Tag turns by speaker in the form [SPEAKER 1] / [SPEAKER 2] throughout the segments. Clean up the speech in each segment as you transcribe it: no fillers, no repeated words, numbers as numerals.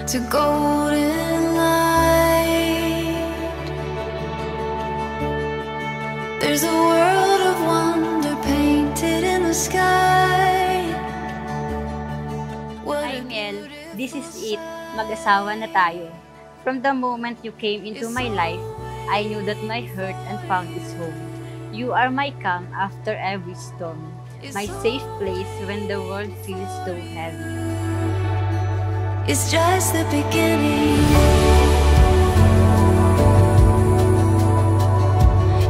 [SPEAKER 1] to golden light. There's a world of wonder painted in the sky.
[SPEAKER 2] Hi Mel, this is it. Mag-asawa na tayo. From the moment you came into my life, I knew that my heart and found its home. You are my calm after every storm, my safe place when the world feels so heavy.
[SPEAKER 1] It's just the beginning.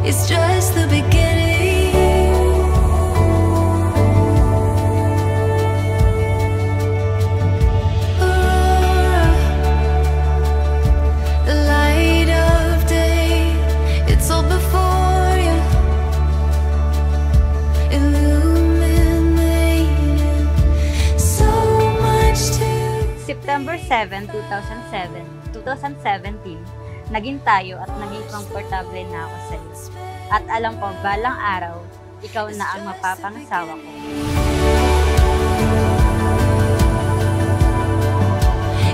[SPEAKER 1] It's just the beginning. Aurora, the light of day, it's all before you, illuminating so much to.
[SPEAKER 2] September 7, 2017, naging tayo at naging komportable na ako sa'yo. At alam ko, balang araw, ikaw na ang mapapangasawa ko.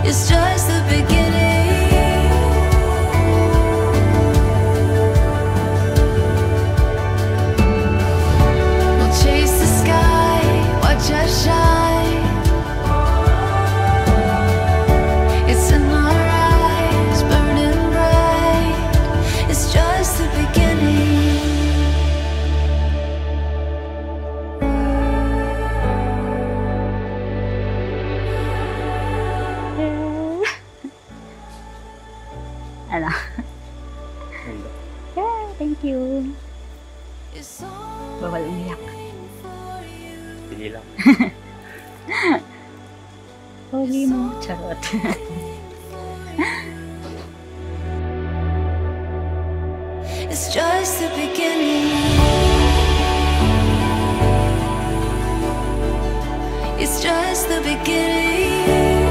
[SPEAKER 1] It's just the beginning. We'll chase the sky, watch us shine. It's in our eyes, burning bright. It's just the beginning.
[SPEAKER 2] Ano? Yeah, thank you. Bawal umiyak.
[SPEAKER 3] Sige lang.
[SPEAKER 2] Holy mo, charot.
[SPEAKER 1] It's just the beginning. It's just the beginning.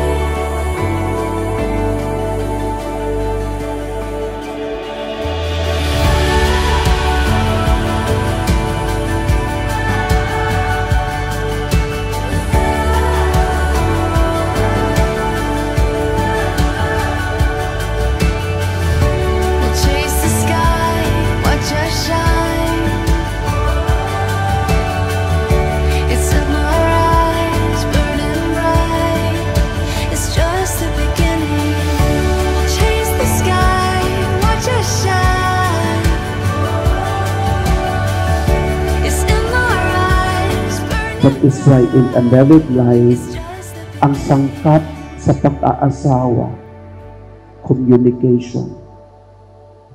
[SPEAKER 1] We'll chase the sky, watch us shine. It's in our eyes, burning bright. It's just the beginning. Chase the sky, watch us shine. It's in our eyes, burning.
[SPEAKER 4] That is why in a married life, ang sangkap sa pag-aasawa, communication,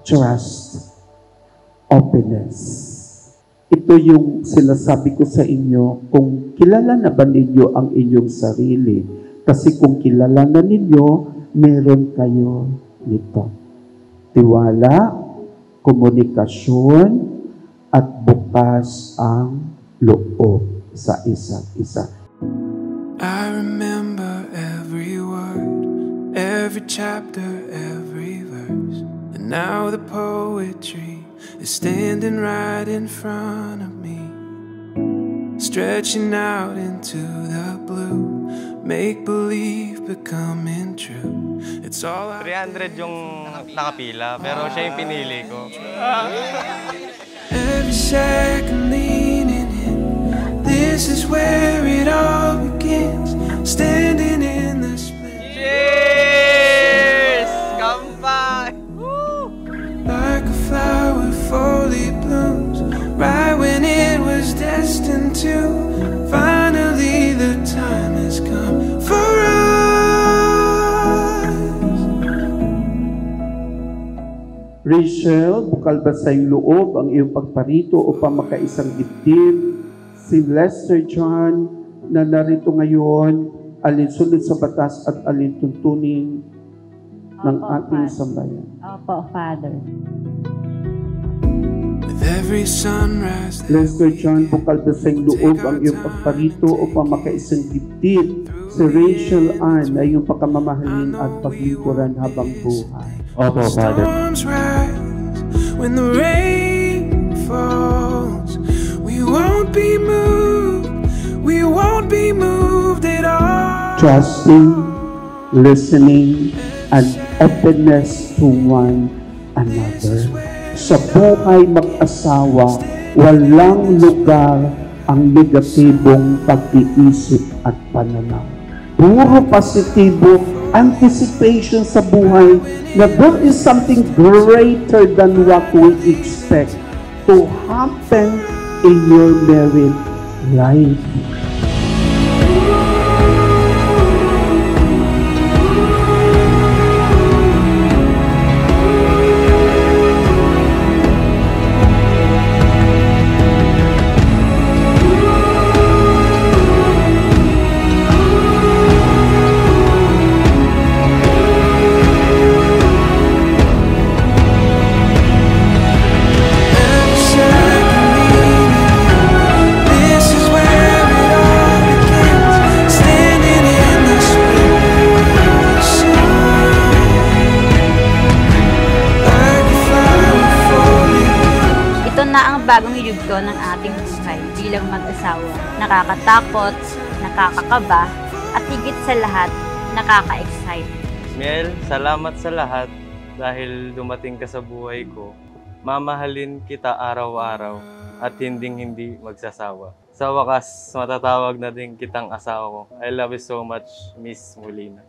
[SPEAKER 4] trust, openness. Ito yung sinasabi ko sa inyo, kung kilala na ba ninyo ang inyong sarili? Kasi kung kilala na ninyo, meron kayo nito. Tiwala, komunikasyon, at bukas ang loob sa isa't isa.
[SPEAKER 5] I remember every word, every chapter, every verse. And now the poetry is standing right in front of me, stretching out into the blue, make believe becoming true. It's all I
[SPEAKER 3] 300 yung nakapila, pero siya yung pinili ko.
[SPEAKER 5] every second leaning in. This is where it all begins, standing in the split.
[SPEAKER 3] Cheers! Kampai!
[SPEAKER 5] Like a flower fully blooms, right when it was destined to. Finally the time has come for us.
[SPEAKER 4] Rachel, bukal ba sa iyong loob ang iyong pagparito upang makaisang dibdib? Si Lester John na narito ngayon, alinsunod sa batas at alintuntunin ng ating sambayan.
[SPEAKER 2] Opo, Father.
[SPEAKER 5] With every sunrise,
[SPEAKER 4] Lester John, bukal ba sa iyong loob ang iyong pagparito upang makaisang dibdib? Si Rachel Ann na iyong pagkamamahalin at paglingkuran habang buhay.
[SPEAKER 3] Opo, Father.
[SPEAKER 5] storms rise, when the rain falls, we won't be moved, we won't be moved at all.
[SPEAKER 4] Trusting, listening, and openness to one another. Sa buhay mag-asawa, walang lugar ang negatibong pag-iisip at pananaw. Puro positibo, anticipation sa buhay na there is something greater than what we expect to happen in your married life.
[SPEAKER 2] Ito na ang bagong yugto ng ating buhay bilang mag-asawa. Nakakatakot, nakakakaba, at higit sa lahat, nakaka-excite.
[SPEAKER 3] Miel, salamat sa lahat dahil dumating ka sa buhay ko. Mamahalin kita araw-araw at hinding-hindi magsasawa. Sa wakas, matatawag na din kitang asawa ko. I love you so much, Miss Molina.